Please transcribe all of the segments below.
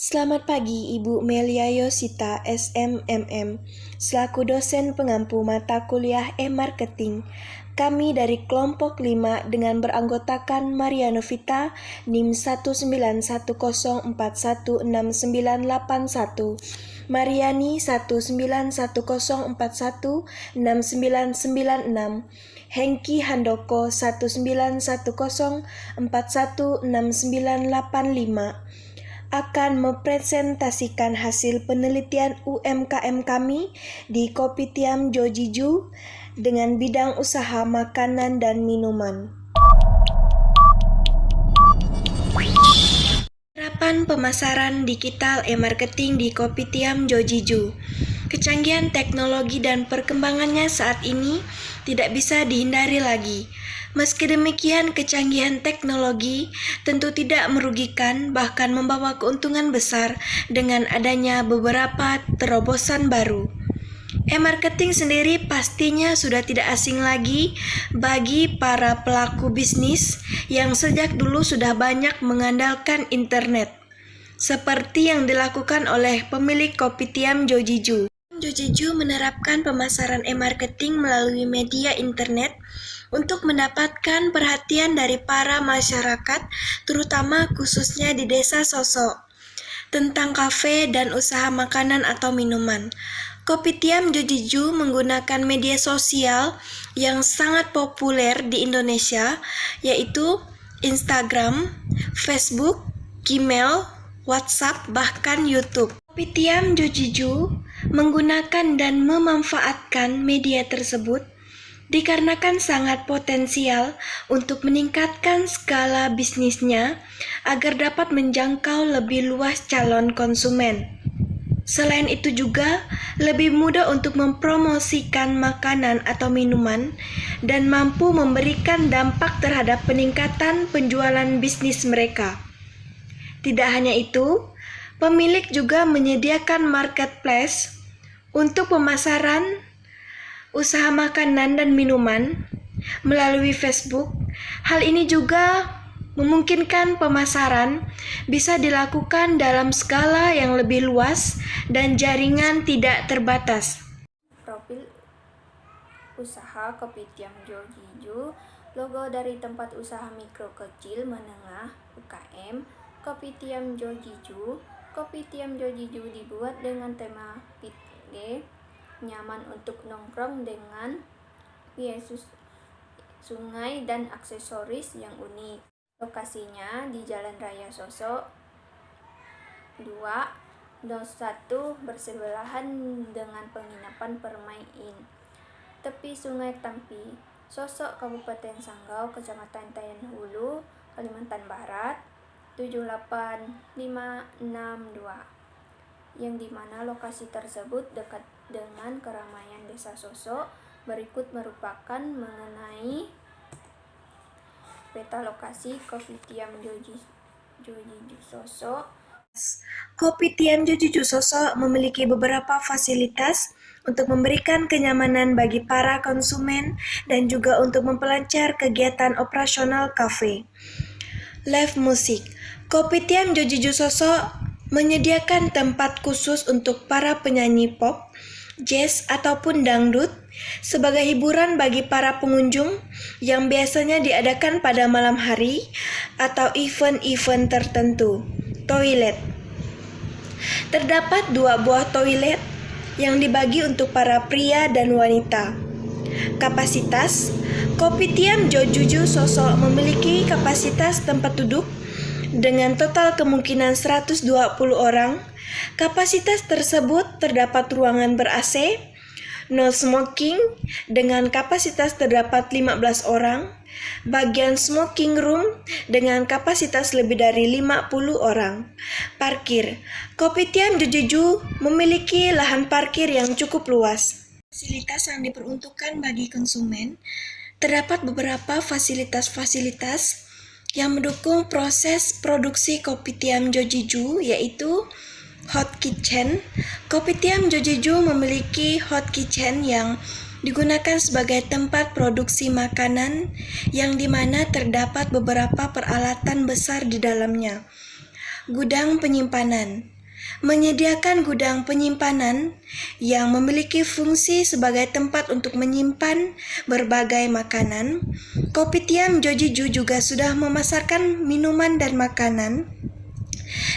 Selamat pagi Ibu Melia Yosita SMMM, selaku dosen pengampu mata kuliah e-marketing. Kami dari kelompok 5 dengan beranggotakan Maria Novita, NIM 19104169181, Mariani 19104169996, Hengki Handoko 19104169985, akan mempresentasikan hasil penelitian UMKM kami di Kopitiam Jojiju dengan bidang usaha makanan dan minuman. Penerapan pemasaran digital e-marketing di Kopitiam Jojiju. Kecanggihan teknologi dan perkembangannya saat ini tidak bisa dihindari lagi. Meski demikian, kecanggihan teknologi tentu tidak merugikan, bahkan membawa keuntungan besar dengan adanya beberapa terobosan baru. E-marketing sendiri pastinya sudah tidak asing lagi bagi para pelaku bisnis yang sejak dulu sudah banyak mengandalkan internet, seperti yang dilakukan oleh pemilik Kopitiam Jojiju. Jojiju menerapkan pemasaran e-marketing melalui media internet untuk mendapatkan perhatian dari para masyarakat, terutama khususnya di Desa Sosok, tentang kafe dan usaha makanan atau minuman. Kopitiam Jojiju menggunakan media sosial yang sangat populer di Indonesia, yaitu Instagram, Facebook, Gmail, WhatsApp, bahkan YouTube. Kopitiam Jojiju menggunakan dan memanfaatkan media tersebut dikarenakan sangat potensial untuk meningkatkan skala bisnisnya agar dapat menjangkau lebih luas calon konsumen. Selain itu juga lebih mudah untuk mempromosikan makanan atau minuman dan mampu memberikan dampak terhadap peningkatan penjualan bisnis mereka. Tidak hanya itu, pemilik juga menyediakan marketplace untuk pemasaran usaha makanan dan minuman melalui Facebook. Hal ini juga memungkinkan pemasaran bisa dilakukan dalam skala yang lebih luas dan jaringan tidak terbatas. Profil usaha Kopitiam Jojiju. Logo dari tempat usaha mikro kecil menengah UKM Kopitiam Jojiju. Kopitiam Jojiju dibuat dengan tema pitge, nyaman untuk nongkrong dengan Yesus sungai dan aksesoris yang unik. Lokasinya di Jalan Raya Sosok 201 bersebelahan dengan penginapan Permai Inn, tepi Sungai Tampi, Sosok, Kabupaten Sanggau, Kecamatan Tayan Hulu, Kalimantan Barat 78562, yang dimana lokasi tersebut dekat dengan keramaian Desa Sosok. Berikut merupakan mengenai peta lokasi Kopitiam Jojiju Sosok. Kopitiam Jojiju Sosok memiliki beberapa fasilitas untuk memberikan kenyamanan bagi para konsumen dan juga untuk memperlancar kegiatan operasional kafe. Live musik. Kopitiam Jojiju Sosok menyediakan tempat khusus untuk para penyanyi pop, jazz, ataupun dangdut sebagai hiburan bagi para pengunjung yang biasanya diadakan pada malam hari atau event-event tertentu. Toilet. Terdapat 2 buah toilet yang dibagi untuk para pria dan wanita. Kapasitas. Kopitiam Jojiju Sosok memiliki kapasitas tempat duduk dengan total kemungkinan 120 orang. Kapasitas tersebut terdapat ruangan ber-AC, no smoking dengan kapasitas terdapat 15 orang, bagian smoking room dengan kapasitas lebih dari 50 orang. Parkir. Kopitiam Jojiju memiliki lahan parkir yang cukup luas. Fasilitas yang diperuntukkan bagi konsumen. Terdapat beberapa fasilitas-fasilitas yang mendukung proses produksi Kopitiam Jojiju, yaitu Hot Kitchen. Kopitiam Jojiju memiliki Hot Kitchen yang digunakan sebagai tempat produksi makanan yang dimana terdapat beberapa peralatan besar di dalamnya. Gudang penyimpanan. menyediakan gudang penyimpanan yang memiliki fungsi sebagai tempat untuk menyimpan berbagai makanan. Kopitiam Jojiju juga sudah memasarkan minuman dan makanan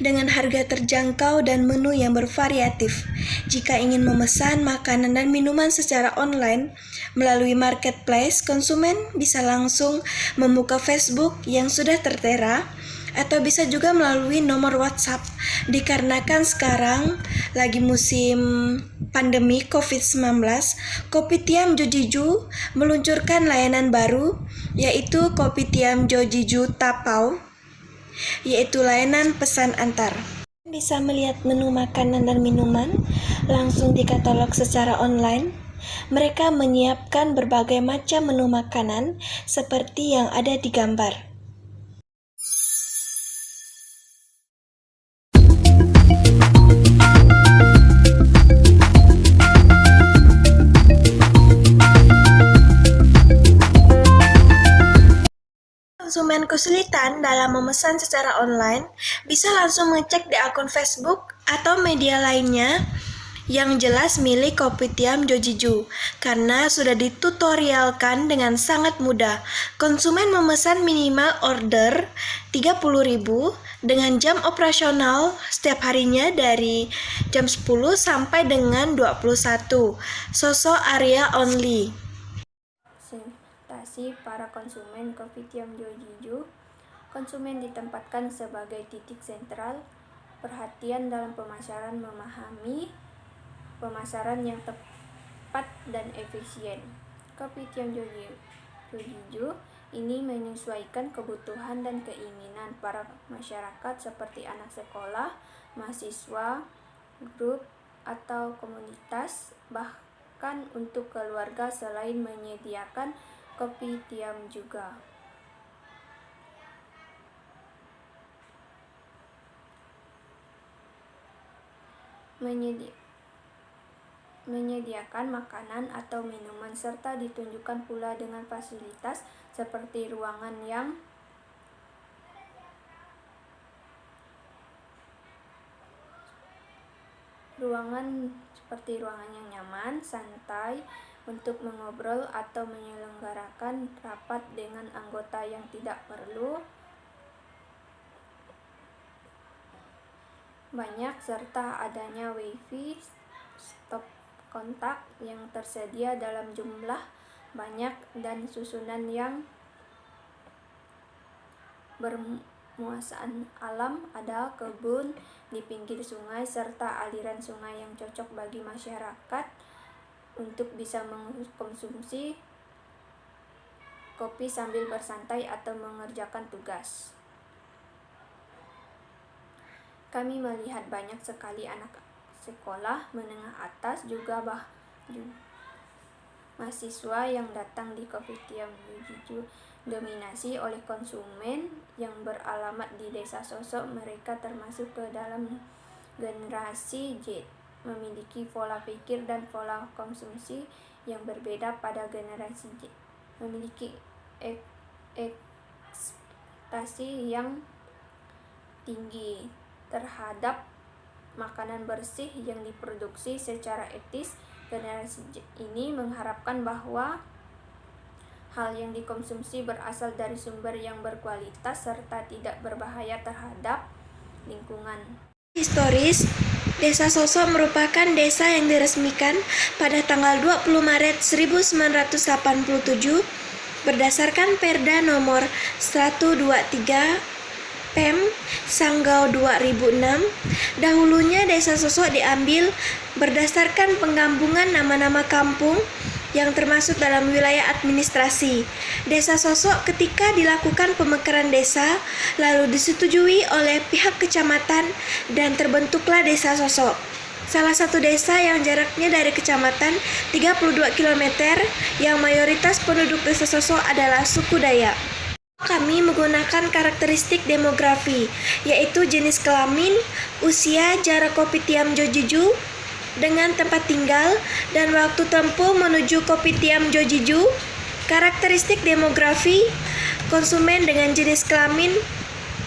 dengan harga terjangkau dan menu yang bervariatif. Jika ingin memesan makanan dan minuman secara online melalui marketplace, konsumen bisa langsung membuka Facebook yang sudah tertera atau bisa juga melalui nomor WhatsApp. Dikarenakan sekarang lagi musim pandemi COVID-19, Kopitiam Jojiju meluncurkan layanan baru, yaitu Kopitiam Jojiju Tapau, yaitu layanan pesan antar. Bisa melihat menu makanan dan minuman langsung di katalog secara online. Mereka menyiapkan berbagai macam menu makanan seperti yang ada di gambar. Konsumen kesulitan dalam memesan secara online bisa langsung mengecek di akun Facebook atau media lainnya yang jelas milik Kopitiam Jojiju karena sudah ditutorialkan dengan sangat mudah. Konsumen memesan minimal order 30.000 dengan jam operasional setiap harinya dari jam 10 sampai dengan 21. Sosok area only. Para konsumen Kopitiam Jojiju. Konsumen ditempatkan sebagai titik sentral perhatian dalam pemasaran, memahami pemasaran yang tepat dan efisien. Kopitiam Jojiju ini menyesuaikan kebutuhan dan keinginan para masyarakat seperti anak sekolah, mahasiswa, grup atau komunitas, bahkan untuk keluarga selain menyediakan Kopitiam juga menyediakan makanan atau minuman serta ditunjukkan pula dengan fasilitas seperti ruangan yang nyaman, santai untuk mengobrol atau menyelenggarakan rapat dengan anggota yang tidak perlu banyak, serta adanya wifi stop kontak yang tersedia dalam jumlah banyak dan susunan yang bermuasaan alam. Ada kebun di pinggir sungai serta aliran sungai yang cocok bagi masyarakat untuk bisa mengkonsumsi kopi sambil bersantai atau mengerjakan tugas. Kami melihat banyak sekali anak sekolah menengah atas juga mahasiswa yang datang di Kopitiam Jojiju. Dominasi oleh konsumen yang beralamat di Desa Sosok. Mereka termasuk ke dalam generasi Z, memiliki pola pikir dan pola konsumsi yang berbeda pada generasi Z, memiliki ekspektasi yang tinggi terhadap makanan bersih yang diproduksi secara etis. Generasi Z ini mengharapkan bahwa hal yang dikonsumsi berasal dari sumber yang berkualitas serta tidak berbahaya terhadap lingkungan. Historis, Desa Sosok merupakan desa yang diresmikan pada tanggal 20 Maret 1987 berdasarkan Perda nomor 123 Pem Sanggau 2006. Dahulunya Desa Sosok diambil berdasarkan penggabungan nama-nama kampung yang termasuk dalam wilayah administrasi Desa Sosok. Ketika dilakukan pemekaran desa, lalu disetujui oleh pihak kecamatan dan terbentuklah Desa Sosok. Salah satu desa yang jaraknya dari kecamatan 32 km yang mayoritas penduduk Desa Sosok adalah suku Dayak. Kami menggunakan karakteristik demografi, yaitu jenis kelamin, usia, jarak Kopitiam Jojiju dengan tempat tinggal, dan waktu tempuh menuju Kopitiam Jojiju. Karakteristik demografi: konsumen dengan jenis kelamin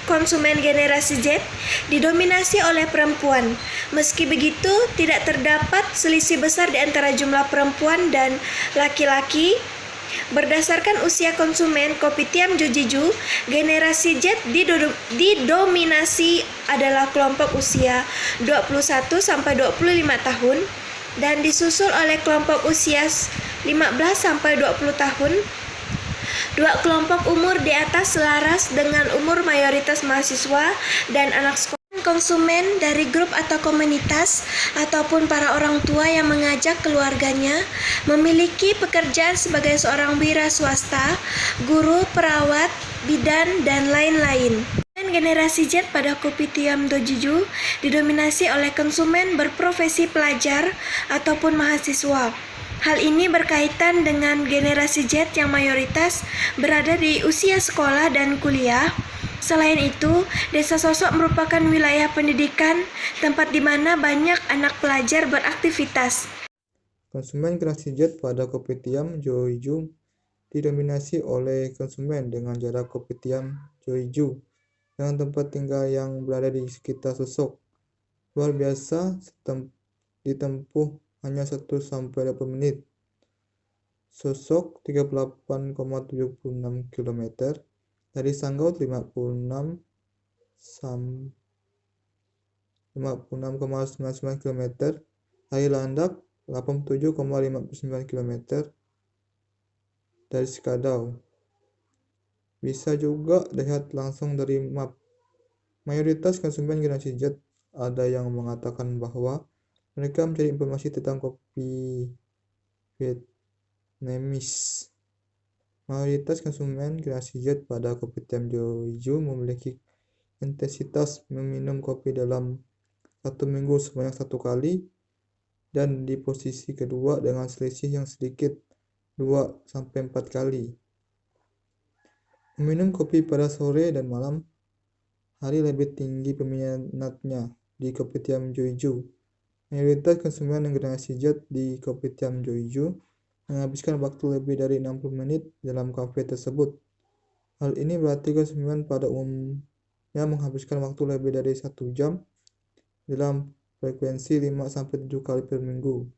konsumen generasi Z didominasi oleh perempuan. Meski begitu, tidak terdapat selisih besar di antara jumlah perempuan dan laki-laki. Berdasarkan usia konsumen Kopitiam Jojiju, generasi Z didominasi adalah kelompok usia 21 sampai 25 tahun dan disusul oleh kelompok usia 15 sampai 20 tahun. Dua kelompok umur di atas selaras dengan umur mayoritas mahasiswa dan anak sekolah. Konsumen dari grup atau komunitas ataupun para orang tua yang mengajak keluarganya memiliki pekerjaan sebagai seorang wira swasta, guru, perawat, bidan, dan lain-lain. Generasi Z pada Kopitiam Jojiju didominasi oleh konsumen berprofesi pelajar ataupun mahasiswa. Hal ini berkaitan dengan generasi Z yang mayoritas berada di usia sekolah dan kuliah. Selain itu, Desa Sosok merupakan wilayah pendidikan, tempat di mana banyak anak pelajar beraktivitas. Konsumen generasi Z pada Kopitiam Jojiju didominasi oleh konsumen dengan jarak Kopitiam Jojiju dengan tempat tinggal yang berada di sekitar Sosok. Luar biasa ditempuh hanya 1-20 menit. Sosok 38,76 km, dari Sanggau 56,99 km, dari Landak 87,59 km, dari Sekadau. Bisa juga lihat langsung dari map. Mayoritas konsumen generasi Z ada yang mengatakan bahwa mereka mencari informasi tentang kopi Vietnamese. Mayoritas konsumen generasi Z pada Kopitiam Jojiju memiliki intensitas meminum kopi dalam 1 minggu sebanyak 1 kali dan di posisi kedua dengan selisih yang sedikit 2-4 kali. Meminum kopi pada sore dan malam hari lebih tinggi peminatnya di Kopitiam Jojiju. Mayoritas konsumen generasi Z di Kopitiam Jojiju menghabiskan waktu lebih dari 60 menit dalam kafe tersebut. Hal ini berarti konsumen pada umumnya menghabiskan waktu lebih dari 1 jam dalam frekuensi 5-7 kali per minggu.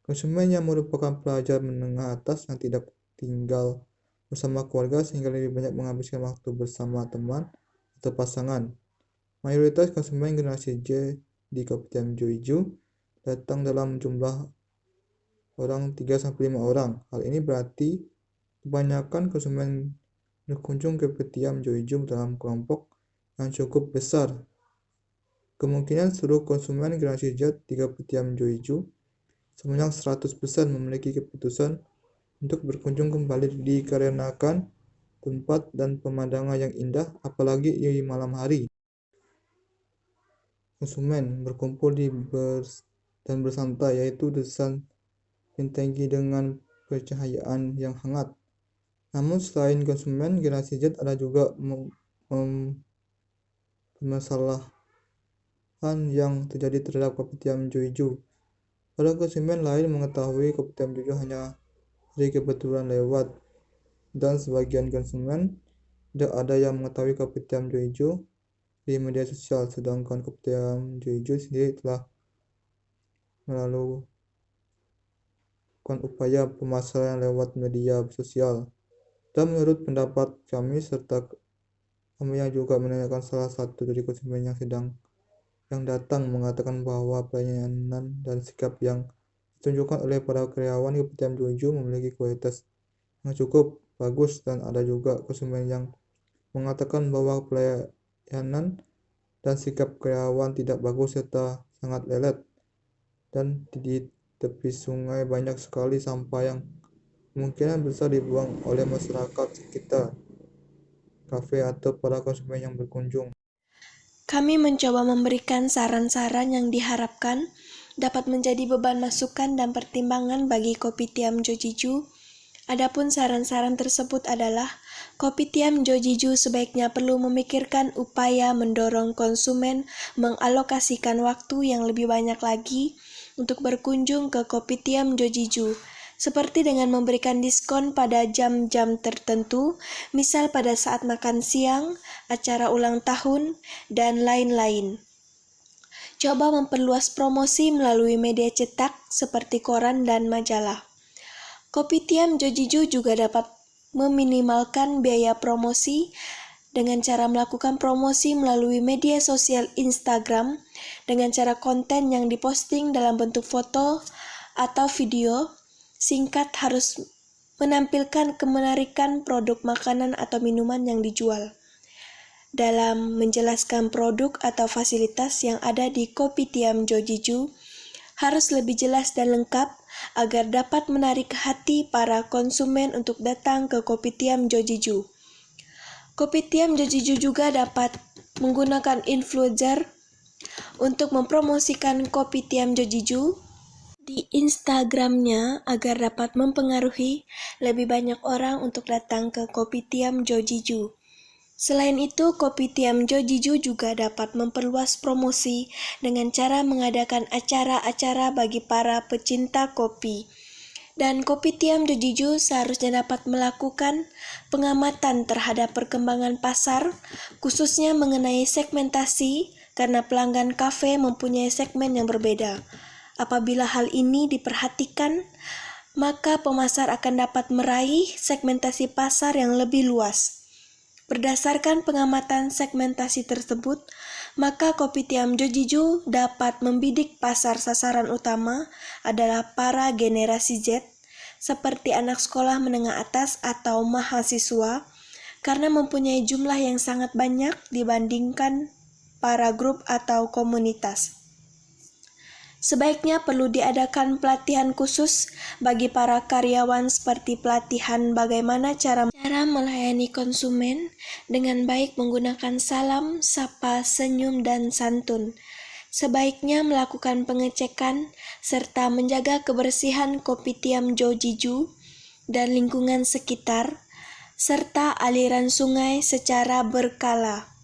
Konsumen yang merupakan pelajar menengah atas yang tidak tinggal bersama keluarga sehingga lebih banyak menghabiskan waktu bersama teman atau pasangan. Mayoritas konsumen generasi Z di Kopitiam Jojiju datang dalam jumlah orang 3-5 orang. Hal ini berarti kebanyakan konsumen berkunjung ke Kopitiam Jojiju dalam kelompok yang cukup besar. Kemungkinan seluruh konsumen generasi Z di Kopitiam Jojiju sebanyak 100% memiliki keputusan untuk berkunjung kembali dikarenakan tempat dan pemandangan yang indah, apalagi di malam hari. Konsumen berkumpul dan bersantai, yaitu desain tinggi dengan pencahayaan yang hangat. Namun selain konsumen generasi Z ada juga permasalahan yang terjadi terhadap Kopitiam Jojiju. Para konsumen lain mengetahui Kopitiam Jojiju hanya dari kebetulan lewat, dan sebagian konsumen tidak ada yang mengetahui Kopitiam Jojiju di media sosial, sedangkan Kopitiam Jojiju sendiri telah melakukan upaya pemasaran lewat media sosial. Dan menurut pendapat kami serta kami yang juga menanyakan salah satu dari konsumen yang datang mengatakan bahwa pelayanan dan sikap yang ditunjukkan oleh para karyawan Kopitiam Jojiju memiliki kualitas yang cukup bagus, dan ada juga konsumen yang mengatakan bahwa pelayanan dan sikap karyawan tidak bagus serta sangat lelet, dan di tepi sungai banyak sekali sampah yang kemungkinan besar dibuang oleh masyarakat sekitar kafe atau para konsumen yang berkunjung. Kami mencoba memberikan saran-saran yang diharapkan dapat menjadi beban masukan dan pertimbangan bagi Kopitiam Jojiju. Adapun saran-saran tersebut adalah Kopitiam Jojiju sebaiknya perlu memikirkan upaya mendorong konsumen mengalokasikan waktu yang lebih banyak lagi untuk berkunjung ke Kopitiam Jojiju. seperti dengan memberikan diskon pada jam-jam tertentu, misal pada saat makan siang, acara ulang tahun, dan lain-lain. Coba memperluas promosi melalui media cetak seperti koran dan majalah. Kopitiam Jojiju juga dapat meminimalkan biaya promosi dengan cara melakukan promosi melalui media sosial Instagram dengan cara konten yang diposting dalam bentuk foto atau video singkat harus menampilkan kemenarikan produk makanan atau minuman yang dijual. Dalam menjelaskan produk atau fasilitas yang ada di Kopitiam Jojiju harus lebih jelas dan lengkap agar dapat menarik hati para konsumen untuk datang ke Kopitiam Jojiju. Kopitiam Jojiju juga dapat menggunakan influencer untuk mempromosikan Kopitiam Jojiju di Instagramnya agar dapat mempengaruhi lebih banyak orang untuk datang ke Kopitiam Jojiju. Selain itu, Kopitiam Jojiju juga dapat memperluas promosi dengan cara mengadakan acara-acara bagi para pecinta kopi. Dan Kopitiam Jojiju seharusnya dapat melakukan pengamatan terhadap perkembangan pasar, khususnya mengenai segmentasi, karena pelanggan kafe mempunyai segmen yang berbeda. Apabila hal ini diperhatikan, maka pemasar akan dapat meraih segmentasi pasar yang lebih luas. Berdasarkan pengamatan segmentasi tersebut, maka Kopitiam Jojiju dapat membidik pasar sasaran utama adalah para generasi Z, seperti anak sekolah menengah atas atau mahasiswa, karena mempunyai jumlah yang sangat banyak dibandingkan para grup atau komunitas. Sebaiknya perlu diadakan pelatihan khusus bagi para karyawan seperti pelatihan bagaimana cara melayani konsumen dengan baik menggunakan salam, sapa, senyum, dan santun. Sebaiknya melakukan pengecekan serta menjaga kebersihan Kopitiam Jojiju dan lingkungan sekitar, serta aliran sungai secara berkala.